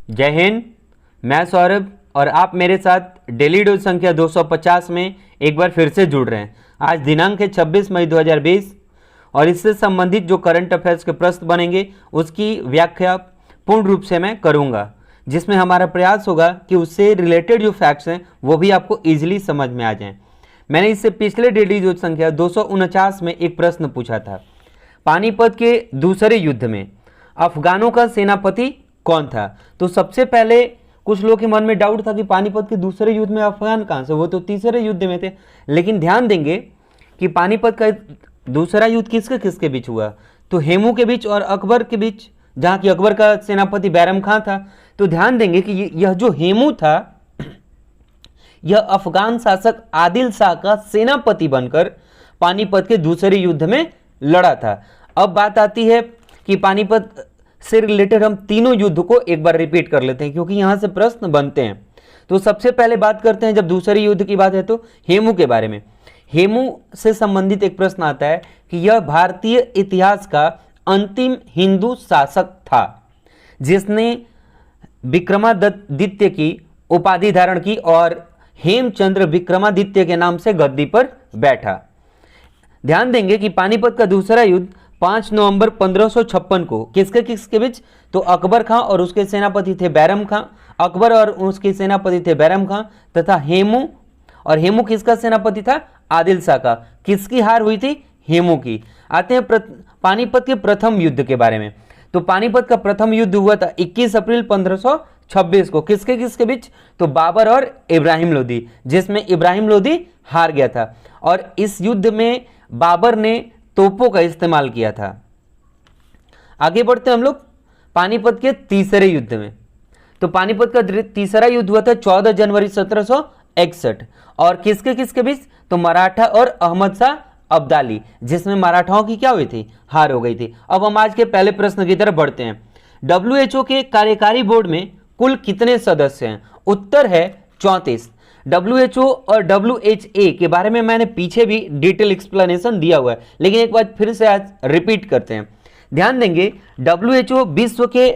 जय हिंद। मैं सौरभ और आप मेरे साथ डेली डोज संख्या 250 में एक बार फिर से जुड़ रहे हैं। आज दिनांक है 26 मई 2020 और इससे संबंधित जो करंट अफेयर्स के प्रश्न बनेंगे उसकी व्याख्या पूर्ण रूप से मैं करूंगा, जिसमें हमारा प्रयास होगा कि उससे रिलेटेड जो फैक्ट्स हैं वो भी आपको ईजिली समझ में आ जाएं। मैंने इससे पिछले डेली डोज संख्या 249 में एक प्रश्न पूछा था, पानीपत के दूसरे युद्ध में अफगानों का सेनापति कौन था। तो सबसे पहले कुछ लोगों के मन में डाउट था कि पानीपत के दूसरे युद्ध में अफगान कहां से, वो तो तीसरे युद्ध में थे। लेकिन ध्यान देंगे कि पानीपत का दूसरा युद्ध किसके किसके बीच हुआ, तो हेमू के बीच और अकबर के बीच, जहां की अकबर का सेनापति बैरम खां था। तो ध्यान देंगे कि यह जो हेमू था यह अफगान शासक आदिल शाह का सेनापति बनकर पानीपत के दूसरे युद्ध में लड़ा था। अब बात आती है कि पानीपत से रिलेटेड हम तीनों युद्ध को एक बार रिपीट कर लेते हैं, क्योंकि यहां से प्रश्न बनते हैं। तो सबसे पहले बात करते हैं, जब दूसरे युद्ध की बात है तो हेमू के बारे में। हेमू से संबंधित एक प्रश्न आता है कि यह भारतीय इतिहास का अंतिम हिंदू शासक था जिसने विक्रमादित्य की उपाधि धारण की और हेमचंद्र विक्रमादित्य के नाम से गद्दी पर बैठा। ध्यान देंगे कि पानीपत का दूसरा युद्ध 5 नवंबर 1556 को किसके बीच, तो अकबर खां और उसके सेनापति थे बैरम खां। अकबर और उसके सेनापति थे बैरम खां तथा हेमू, और हेमू किसका सेनापति था, आदिल शाह का। किसकी हार हुई थी, हेमू की। आते हैं पानीपत के प्रथम युद्ध के बारे में। तो पानीपत का प्रथम युद्ध हुआ था 21 अप्रैल 1526 को किसके बीच, तो बाबर और इब्राहिम लोदी, जिसमें इब्राहिम लोदी हार गया था। और इस युद्ध में बाबर ने तोपों का इस्तेमाल किया था। आगे बढ़ते हम लोग पानीपत के तीसरे युद्ध में। तो पानीपत का तीसरा युद्ध हुआ था 14 जनवरी 1761 और किसके बीच, तो मराठा और अहमद शाह अब्दाली, जिसमें मराठाओं की क्या हुई थी, हार हो गई थी। अब हम आज के पहले प्रश्न की तरफ बढ़ते हैं। WHO के कार्यकारी बोर्ड में कुल कितने सदस्य हैं, उत्तर है 34। WHO और WHA के बारे में मैंने पीछे भी डिटेल एक्सप्लेनेशन दिया हुआ है, लेकिन एक बार फिर से आज रिपीट करते हैं। ध्यान देंगे WHO विश्व के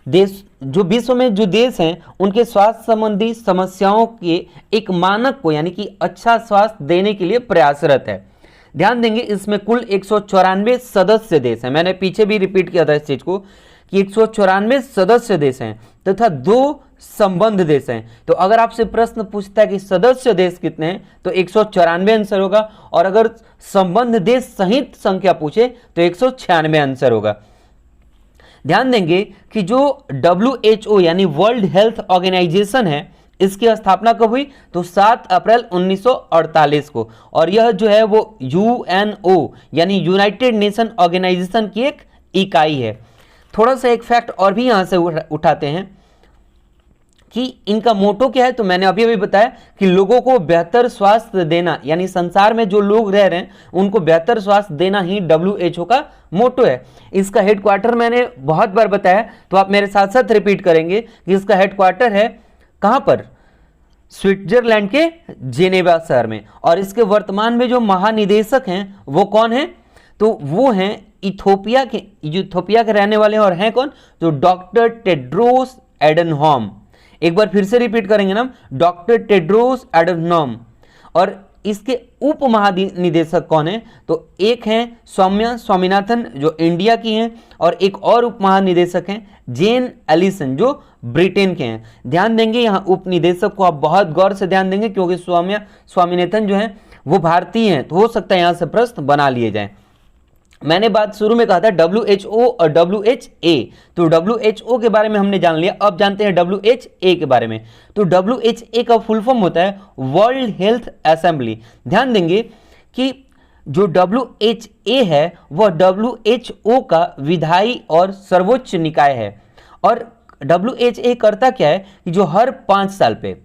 देश, जो विश्व में जो देश हैं उनके स्वास्थ्य संबंधी समस्याओं के एक मानक को, यानी कि अच्छा स्वास्थ्य देने के लिए प्रयासरत है। ध्यान देंगे इसमें कुल 194 सदस्य देश हैं। मैंने पीछे भी रिपीट किया था इस चीज को कि 194 सदस्य देश हैं तथा 2 संबंध देश हैं। तो अगर आपसे प्रश्न पूछता है कि सदस्य देश कितने हैं तो 194 आंसर होगा, और अगर संबंध देश सहित संख्या पूछे तो 196 आंसर होगा। ध्यान देंगे कि जो WHO यानी वर्ल्ड हेल्थ ऑर्गेनाइजेशन है, इसकी स्थापना कब हुई, तो 7 अप्रैल 1948 को, और यह जो है वो UNO यानी यूनाइटेड नेशन ऑर्गेनाइजेशन की एक इकाई है। थोड़ा सा एक फैक्ट और भी यहां से उठाते हैं कि इनका मोटो क्या है। तो मैंने अभी बताया कि लोगों को बेहतर स्वास्थ्य देना, यानी संसार में जो लोग रह रहे हैं उनको बेहतर स्वास्थ्य देना ही WHO का मोटो है। इसका हेडक्वार्टर मैंने बहुत बार बताया, तो आप मेरे साथ साथ रिपीट करेंगे कि इसका हेडक्वार्टर है कहां पर, स्विट्जरलैंड के जेनेवा शहर में। और इसके वर्तमान में जो महानिदेशक हैं वो कौन है, तो वो हैं इथोपिया के रहने वाले और हैं कौन, तो डॉक्टर टेड्रोस एडनॉम। एक बार फिर से रिपीट करेंगे नाम, डॉक्टर टेड्रोस एडनॉम। और इसके उप महानिदेशक कौन है, तो एक हैं सौम्या स्वामीनाथन जो इंडिया की हैं, और एक और उप महानिदेशक हैं जेन एलिसन जो ब्रिटेन के हैं। ध्यान देंगे यहाँ उप निदेशक को आप बहुत गौर से ध्यान देंगे, क्योंकि सौम्या स्वामीनाथन जो है वो भारतीय हैं, तो हो सकता है यहाँ से प्रश्न बना लिए जाए। मैंने बात शुरू में कहा था WHO और WHA, तो WHO के बारे में हमने जान लिया। अब जानते हैं WHA के बारे में। तो WHA का फुल फॉर्म होता है वर्ल्ड हेल्थ असेंबली। ध्यान देंगे कि जो WHA है वह WHO का विधायी और सर्वोच्च निकाय है। और WHA करता क्या है कि जो हर 5 साल पे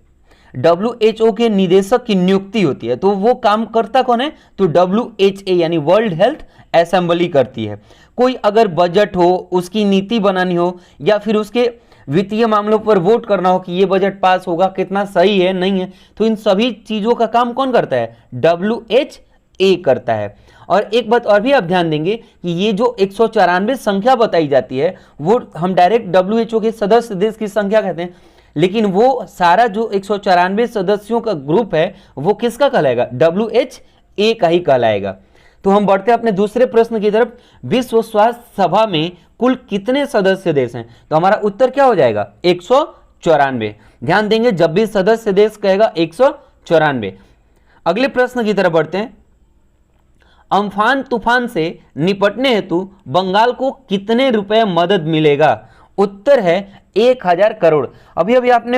WHO के निदेशक की नियुक्ति होती है, तो वो काम करता कौन है, तो WHA यानी वर्ल्ड हेल्थ असेंबली करती है। कोई अगर बजट हो, उसकी नीति बनानी हो, या फिर उसके वित्तीय मामलों पर वोट करना हो कि ये बजट पास होगा, कितना सही है नहीं है, तो इन सभी चीजों का काम कौन करता है, WHA ए करता है। और एक बात और भी आप ध्यान देंगे कि ये जो 194 संख्या बताई जाती है वो हम डायरेक्ट WHO के सदस्य देश की संख्या कहते हैं, लेकिन वो सारा जो 194 सदस्यों का ग्रुप है वो किसका कहलाएगा, WHA का ही कहलाएगा। तो हम बढ़ते हैं अपने दूसरे प्रश्न की तरफ। विश्व स्वास्थ्य सभा में कुल कितने सदस्य देश हैं? तो हमारा उत्तर क्या हो जाएगा, 194। ध्यान देंगे जब भी सदस्य देश कहेगा 194। अगले प्रश्न की तरफ बढ़ते हैं। अम्फान तूफान से निपटने हेतु बंगाल को कितने रुपए मदद मिलेगा? उत्तर है 1000 करोड़। अभी अभी आपने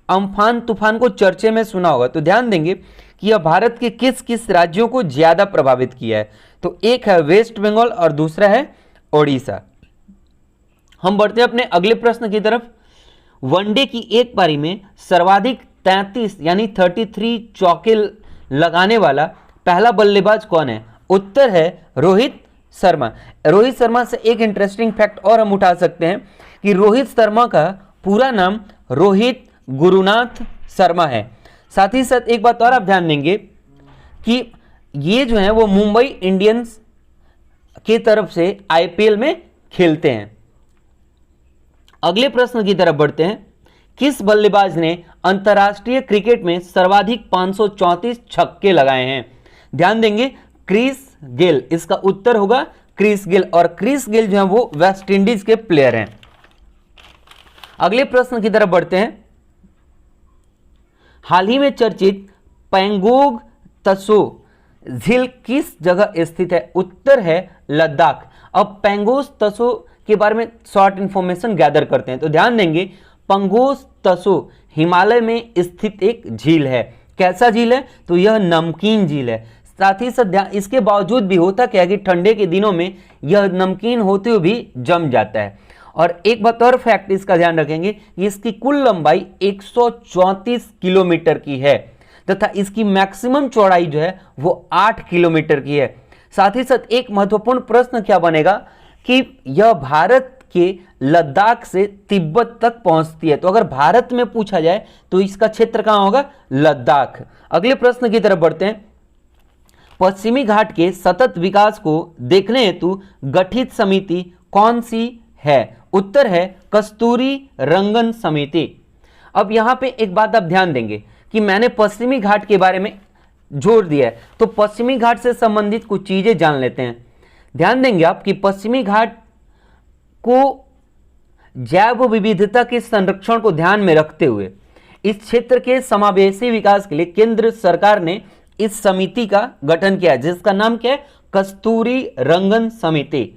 अम्फान तूफान को चर्चे में सुना होगा, तो ध्यान देंगे कि यह भारत के किस किस राज्यों को ज्यादा प्रभावित किया है। तो एक है वेस्ट बंगाल और दूसरा है ओडिशा। हम बढ़ते हैं अपने अगले प्रश्न की तरफ। वनडे की एक पारी में सर्वाधिक 33 यानी 33 चौके लगाने वाला पहला बल्लेबाज कौन है? उत्तर है रोहित शर्मा। रोहित शर्मा से एक इंटरेस्टिंग फैक्ट और हम उठा सकते हैं कि रोहित शर्मा का पूरा नाम रोहित गुरुनाथ शर्मा है। साथ ही साथ एक बात और आप ध्यान देंगे कि ये जो है वो मुंबई इंडियंस की तरफ से IPL में खेलते हैं। अगले प्रश्न की तरफ बढ़ते हैं। किस बल्लेबाज ने अंतर्राष्ट्रीय क्रिकेट में सर्वाधिक 534 छक्के लगाए हैं? ध्यान देंगे क्रिस गेल, इसका उत्तर होगा क्रिस गेल। और क्रिस गेल जो है वो वेस्ट इंडीज के प्लेयर हैं। अगले प्रश्न की तरफ बढ़ते हैं। हाल ही में चर्चित पैंगोंग त्सो झील किस जगह स्थित है? उत्तर है लद्दाख। अब पैंगोंग त्सो के बारे में शॉर्ट इंफॉर्मेशन गैदर करते हैं। तो ध्यान देंगे पैंगोंग त्सो हिमालय में स्थित एक झील है। कैसा झील है? तो यह नमकीन झील है। साथ ही साथ इसके बावजूद भी होता क्या है कि ठंडे के दिनों में यह नमकीन होते हुए भी जम जाता है। और एक बात और फैक्ट इसका ध्यान रखेंगे कि इसकी कुल लंबाई 134 किलोमीटर की है तथा इसकी मैक्सिमम चौड़ाई जो है वो 8 किलोमीटर की है। साथ ही साथ एक महत्वपूर्ण प्रश्न क्या बनेगा कि यह भारत के लद्दाख से तिब्बत तक पहुंचती है। तो अगर भारत में पूछा जाए तो इसका क्षेत्र कहां होगा? लद्दाख। अगले प्रश्न की तरफ बढ़ते हैं। पश्चिमी घाट के सतत विकास को देखने हेतु गठित समिति कौन सी है? उत्तर है कस्तूरी रंगन समिति। अब यहां पे एक बात आप ध्यान देंगे कि मैंने पश्चिमी घाट के बारे में जोर दिया है, तो पश्चिमी घाट से संबंधित कुछ चीजें जान लेते हैं। ध्यान देंगे आप कि पश्चिमी घाट को जैव विविधता के संरक्षण को ध्यान में रखते हुए इस क्षेत्र के समावेशी विकास के लिए केंद्र सरकार ने इस समिति का गठन किया, जिसका नाम क्या है? कस्तूरी रंगन समिति।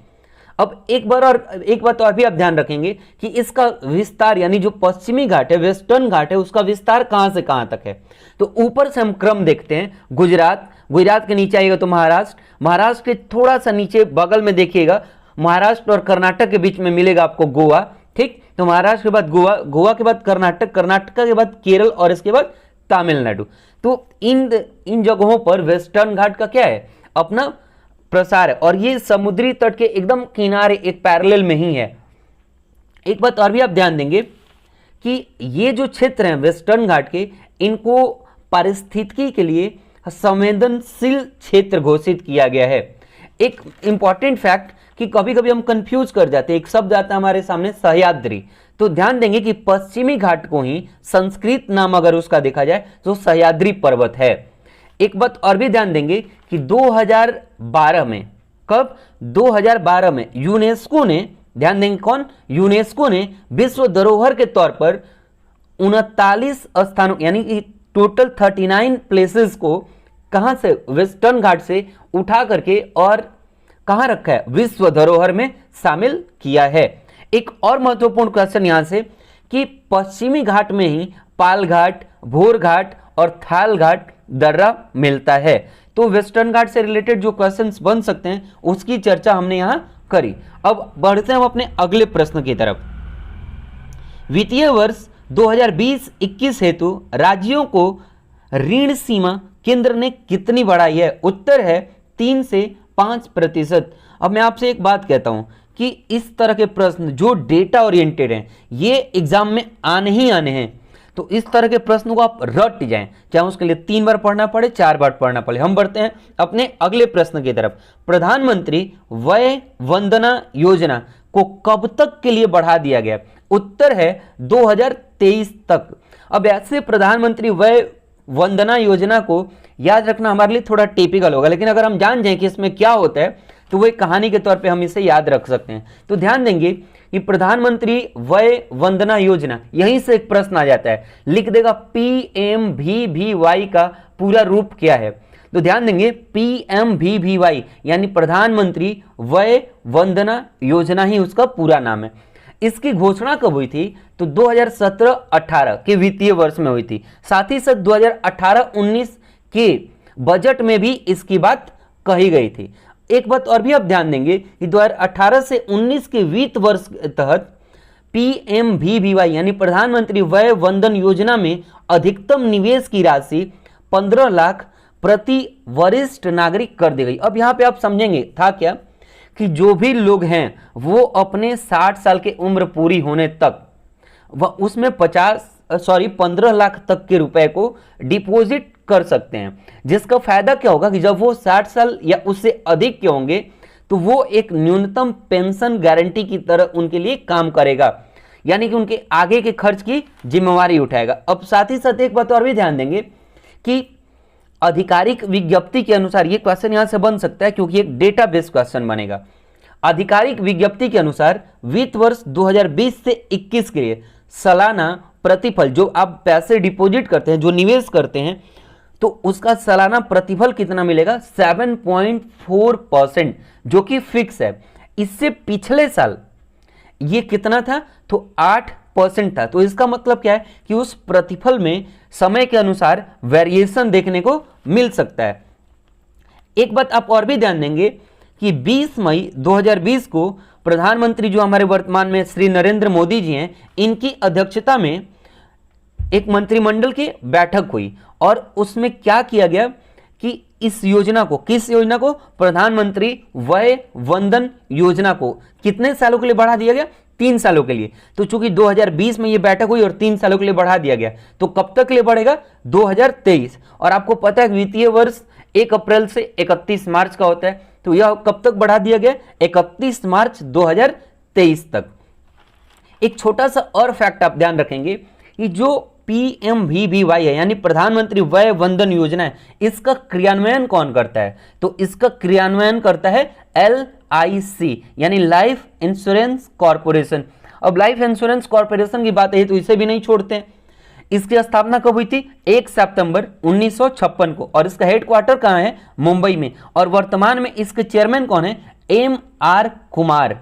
अब एक बात और भी आप ध्यान रखेंगे कि इसका विस्तार यानी जो पश्चिमी घाट है, वेस्टर्न घाट है, उसका विस्तार कहां से कहां तक है? तो ऊपर से हम क्रम देखते हैं। गुजरात के नीचे आएगा तो महाराष्ट्र के थोड़ा सा नीचे बगल में देखिएगा महाराष्ट्र और कर्नाटक के बीच में मिलेगा आपको गोवा। ठीक, तो महाराष्ट्र के बाद गोवा के बाद कर्नाटक के बाद केरल और इसके बाद तमिलनाडु। तो इन जगहों पर वेस्टर्न घाट का क्या है? अपना प्रसार है और ये समुद्री तट के एकदम किनारे एक पैरेलल में ही है। एक बात और भी आप ध्यान देंगे कि ये जो क्षेत्र हैं वेस्टर्न घाट के, इनको पारिस्थितिकी के लिए संवेदनशील क्षेत्र घोषित किया गया है। एक इंपॉर्टेंट फैक्ट कि कभी कभी हम कंफ्यूज कर जाते हैं, एक शब्द आता है हमारे सामने सह्याद्री। तो ध्यान देंगे कि पश्चिमी घाट को ही संस्कृत नाम अगर उसका देखा जाए तो सह्याद्री पर्वत है। एक बात और भी ध्यान देंगे कि 2012 में, कब? 2012 में यूनेस्को ने, ध्यान देंगे कौन? यूनेस्को ने विश्व धरोहर के तौर पर 39 स्थानों यानी कि टोटल 39 प्लेसेस को कहां से? वेस्टर्न घाट से उठा करके और कहां रखा है? विश्व धरोहर में शामिल किया है। एक और महत्वपूर्ण क्वेश्चन यहां से कि पश्चिमी घाट में ही पाल घाट, भोर घाट और थाल घाट दर्रा मिलता है। तो वेस्टर्न घाट से रिलेटेड जो क्वेश्चंस बन सकते हैं उसकी चर्चा हमने यहां करी। अब बढ़ते हैं हम अपने अगले प्रश्न की तरफ। वित्तीय वर्ष 2020-21 हेतु राज्यों को ऋण सीमा केंद्र ने कितनी बढ़ाई है? उत्तर है 3 से 5%। अब मैं आपसे एक बात कहता हूं कि इस तरह के प्रश्न जो डेटा ओरिएंटेड हैं ये एग्जाम में आने ही आने हैं। तो इस तरह के प्रश्न को आप रट जाएं, चाहे उसके लिए 3 बार पढ़ना पड़े, 4 बार पढ़ना पड़े। हम बढ़ते हैं अपने अगले प्रश्न की तरफ। प्रधानमंत्री वय वंदना योजना को कब तक के लिए बढ़ा दिया गया? उत्तर है 2023 तक। अब ऐसे प्रधानमंत्री वय वंदना योजना को याद रखना हमारे लिए थोड़ा टिपिकल होगा, लेकिन अगर हम जान जाएं कि इसमें क्या होता है तो वो एक कहानी के तौर पे हम इसे याद रख सकते हैं। तो ध्यान देंगे कि प्रधानमंत्री वय वंदना योजना, यहीं से एक प्रश्न आ जाता है, लिख देगा PMVVY का पूरा रूप क्या है। तो ध्यान देंगे PMVVY यानी प्रधानमंत्री वय वंदना योजना ही उसका पूरा नाम है। इसकी घोषणा कब हुई थी? तो 2017-18 के वित्तीय वर्ष में हुई थी। साथ ही साथ 2018-19 के बजट में भी इसकी बात कही गई थी। एक बात और भी आप ध्यान देंगे कि 2018 से 19 के वित्त वर्ष के तहत PMVVY यानी प्रधानमंत्री वय वंदन योजना में अधिकतम निवेश की राशि 15 लाख प्रति वरिष्ठ नागरिक कर दी गई। अब यहां पे आप समझेंगे था क्या कि जो भी लोग हैं वो अपने 60 साल की उम्र पूरी होने तक वह उसमें 15 लाख तक के रुपए को डिपॉजिट कर सकते हैं, जिसका फायदा क्या होगा कि जब वो 60 साल या उससे अधिक के होंगे तो वो एक न्यूनतम पेंशन गारंटी की तरह उनके लिए काम करेगा, यानी कि उनके आगे के खर्च की जिम्मेवारी उठाएगा। अब साथ ही साथ एक बात और भी ध्यान देंगे कि आधिकारिक विज्ञप्ति के अनुसार, ये क्वेश्चन यहां से बन सकता है क्योंकि एक डेटाबेस क्वेश्चन बनेगा। आधिकारिक विज्ञप्ति के अनुसार वित्त वर्ष 2020 से 21 के लिए सालाना प्रतिफल, जो आप पैसे डिपॉजिट करते हैं, जो निवेश करते हैं, तो उसका सालाना प्रतिफल कितना मिलेगा? 7.4%, जो कि फिक्स है। इससे पिछले साल ये कितना था? तो 8% था। तो इसका मतलब क्या है कि उस प्रतिफल में समय के अनुसार वेरिएशन देखने को मिल सकता है। एक बात आप और भी ध्यान देंगे कि 20 मई 2020 को प्रधानमंत्री जो हमारे वर्तमान में श्री नरेंद्र मोदी जी हैं, इनकी अध्यक्षता में एक मंत्रिमंडल की बैठक हुई और उसमें क्या किया गया कि इस योजना को, किस योजना को? प्रधानमंत्री वय वंदन योजना को कितने सालों के लिए बढ़ा दिया गया? 3 सालों के लिए। तो चूंकि 2020 में ये बैठक हुई और 3 सालों के लिए बढ़ा दिया गया, तो कब तक के लिए बढ़ेगा? 2023। और आपको पता है वित्तीय वर्ष 1 अप्रैल से 31 मार्च का होता है, तो यह कब तक बढ़ा दिया गया? 31 मार्च 2023 तक। एक छोटा सा और फैक्ट आप ध्यान रखेंगे कि जो PMVVY है यानी प्रधानमंत्री वय वंदन योजना है, इसका क्रियान्वयन कौन करता है? तो इसका क्रियान्वयन करता है LIC यानी लाइफ इंश्योरेंस कॉर्पोरेशन। अब लाइफ इंश्योरेंस कॉर्पोरेशन की बात है तो इसे भी नहीं छोड़ते हैं। इसकी स्थापना कब हुई थी? 1 सितंबर 1956 को, और इसका हेडक्वार्टर कहां है? मुंबई में। और वर्तमान में इसके चेयरमैन कौन है? MR कुमार।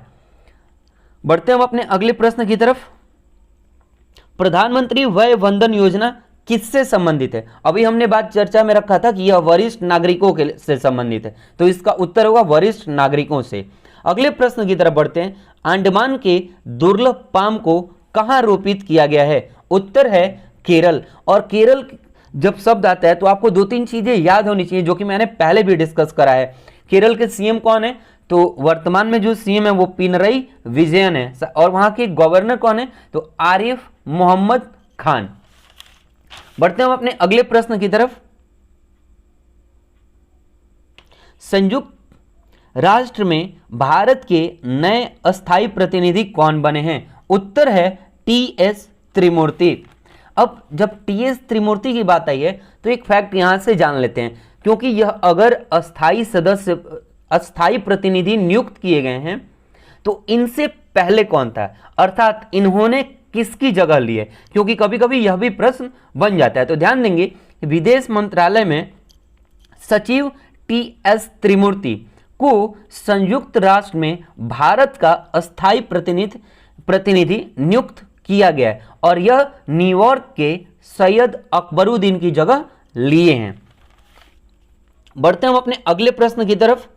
बढ़ते हम अपने अगले प्रश्न की तरफ। प्रधानमंत्री वय वंदन योजना किससे संबंधित है? अभी हमने बात चर्चा में रखा था कि यह वरिष्ठ नागरिकों के से संबंधित है, तो इसका उत्तर होगा वरिष्ठ नागरिकों से। अगले प्रश्न की तरफ बढ़ते हैं। अंडमान के दुर्लभ पाम को कहां रोपित किया गया है? उत्तर है केरल। और केरल जब शब्द आता है तो आपको 2-3 चीजें याद होनी चाहिए, जो कि मैंने पहले भी डिस्कस करा है। केरल के सीएम कौन है? तो वर्तमान में जो सीएम है वो पिनरई विजयन है। और वहां के गवर्नर कौन है? तो आरिफ मोहम्मद खान। बढ़ते हैं हम अपने अगले प्रश्न की तरफ। संयुक्त राष्ट्र में भारत के नए अस्थायी प्रतिनिधि कौन बने हैं? उत्तर है TS त्रिमूर्ति। अब जब TS त्रिमूर्ति की बात आई है तो एक फैक्ट यहां से जान लेते हैं, क्योंकि यह अगर अस्थायी प्रतिनिधि नियुक्त किए गए हैं तो इनसे पहले कौन था, अर्थात इन्होंने किसकी जगह ली है, क्योंकि कभी कभी यह भी प्रश्न बन जाता है। तो ध्यान देंगे विदेश मंत्रालय में सचिव TS त्रिमूर्ति को संयुक्त राष्ट्र में भारत का अस्थायी प्रतिनिधि नियुक्त किया गया है और यह न्यूयॉर्क के सैयद अकबरुद्दीन की जगह लिए हैं। बढ़ते हम अपने अगले प्रश्न की तरफ।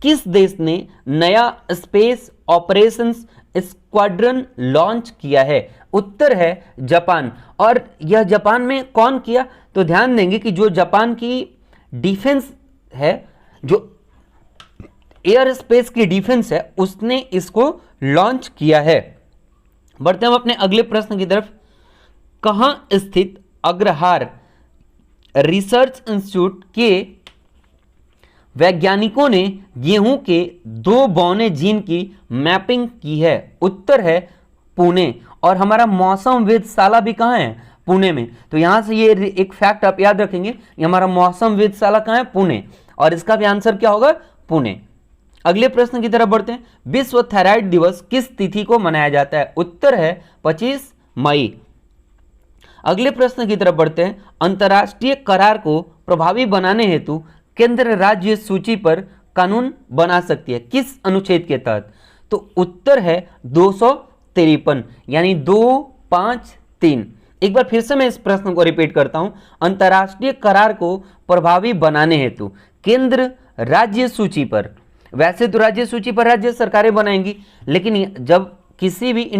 किस देश ने नया स्पेस ऑपरेशंस स्क्वाड्रन लॉन्च किया है? उत्तर है जापान। और यह जापान में कौन किया? तो ध्यान देंगे कि जो जापान की डिफेंस है, जो एयर स्पेस की डिफेंस है, उसने इसको लॉन्च किया है। बढ़ते हम अपने अगले प्रश्न की तरफ। कहाँ स्थित अग्रहार रिसर्च इंस्टीट्यूट के वैज्ञानिकों ने गेहूं के 2 बौने जीन की मैपिंग की है? उत्तर है पुणे। और हमारा मौसम वेधशाला भी कहाँ है? पुणे में। तो यहां से ये एक फैक्ट आप याद रखेंगे, ये हमारा मौसम वेधशाला कहाँ है? पुणे। और इसका भी आंसर क्या होगा? पुणे। अगले प्रश्न की तरफ बढ़ते हैं। विश्व थायराइड दिवस किस तिथि को मनाया जाता है? उत्तर है 25 मई। अगले प्रश्न की तरफ बढ़ते हैं। अंतर्राष्ट्रीय करार को प्रभावी बनाने हेतु केंद्र राज्य सूची पर कानून बना सकती है, किस अनुच्छेद के तहत? तो उत्तर है 253, यानी 253। एक बार फिर से मैं इस प्रश्न को रिपीट करता हूं। अंतर्राष्ट्रीय करार को प्रभावी बनाने हेतु केंद्र राज्य सूची पर, वैसे तो राज्य सूची पर राज्य सरकारें बनाएंगी, लेकिन जब किसी भी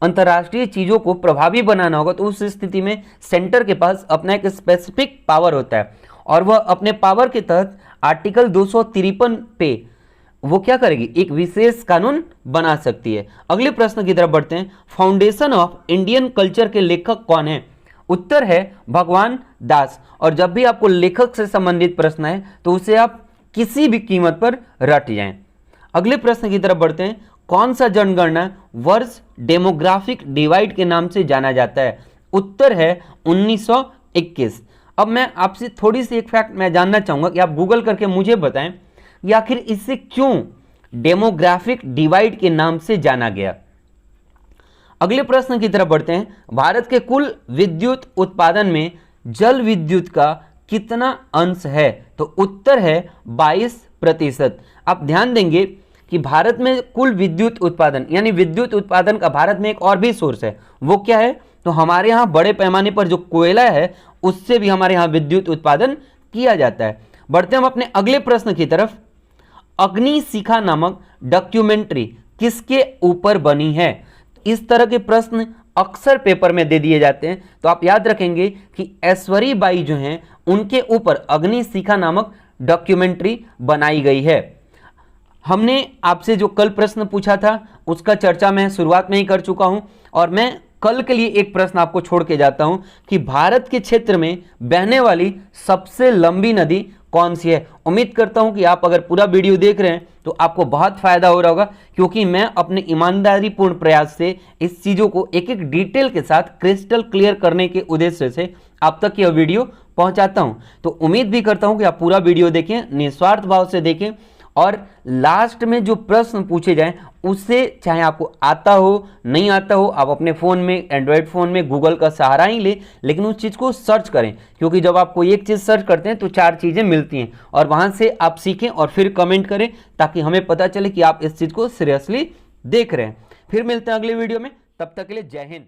अंतर्राष्ट्रीय चीजों को प्रभावी बनाना होगा तो उस स्थिति में सेंटर के पास अपना एक स्पेसिफिक पावर होता है और वह अपने पावर के तहत आर्टिकल 253 पे वो क्या करेगी? एक विशेष कानून बना सकती है। अगले प्रश्न की तरफ बढ़ते हैं। फाउंडेशन ऑफ इंडियन कल्चर के लेखक कौन है? उत्तर है भगवान दास। और जब भी आपको लेखक से संबंधित प्रश्न है तो उसे आप किसी भी कीमत पर रट जाएं। अगले प्रश्न की तरफ बढ़ते हैं। कौन सा जनगणना वर्ष डेमोग्राफिक डिवाइड के नाम से जाना जाता है? उत्तर है 1921। अब मैं आपसे थोड़ी सी एक फैक्ट मैं जानना चाहूंगा कि आप गूगल करके मुझे बताएं कि आखिर इसे क्यों डेमोग्राफिक डिवाइड के नाम से जाना गया। अगले प्रश्न की तरफ बढ़ते हैं। भारत के कुल विद्युत उत्पादन में जल विद्युत का कितना अंश है? तो उत्तर है 22%। आप ध्यान देंगे कि भारत में कुल विद्युत उत्पादन, यानी विद्युत उत्पादन का भारत में एक और भी सोर्स है, वो क्या है? तो हमारे यहाँ बड़े पैमाने पर जो कोयला है उससे भी हमारे यहाँ विद्युत उत्पादन किया जाता है। बढ़ते हम अपने अगले प्रश्न की तरफ। अग्निशिखा नामक डॉक्यूमेंट्री किसके ऊपर बनी है? इस तरह के प्रश्न अक्सर पेपर में दे दिए जाते हैं, तो आप याद रखेंगे कि ऐश्वरी बाई जो हैं उनके ऊपर अग्निशिखा नामक डॉक्यूमेंट्री बनाई गई है। हमने आपसे जो कल प्रश्न पूछा था उसका चर्चा मैं शुरुआत में ही कर चुका हूं और मैं कल के लिए एक प्रश्न आपको छोड़ के जाता हूं कि भारत के क्षेत्र में बहने वाली सबसे लंबी नदी कौन सी है। उम्मीद करता हूं कि आप अगर पूरा वीडियो देख रहे हैं तो आपको बहुत फायदा हो रहा होगा, क्योंकि मैं अपने ईमानदारीपूर्ण प्रयास से इस चीज़ों को एक एक डिटेल के साथ क्रिस्टल क्लियर करने के उद्देश्य से आप तक यह वीडियो पहुंचाता हूं। तो उम्मीद भी करता हूं कि आप पूरा वीडियो देखें, निस्वार्थ भाव से देखें और लास्ट में जो प्रश्न पूछे जाएं उससे, चाहे आपको आता हो नहीं आता हो, आप अपने फ़ोन में, एंड्रॉयड फ़ोन में गूगल का सहारा ही ले, लेकिन उस चीज़ को सर्च करें, क्योंकि जब आप कोई एक चीज़ सर्च करते हैं तो 4 चीज़ें मिलती हैं और वहाँ से आप सीखें और फिर कमेंट करें ताकि हमें पता चले कि आप इस चीज़ को सीरियसली देख रहे हैं। फिर मिलते हैं अगले वीडियो में, तब तक के लिए जय हिंद।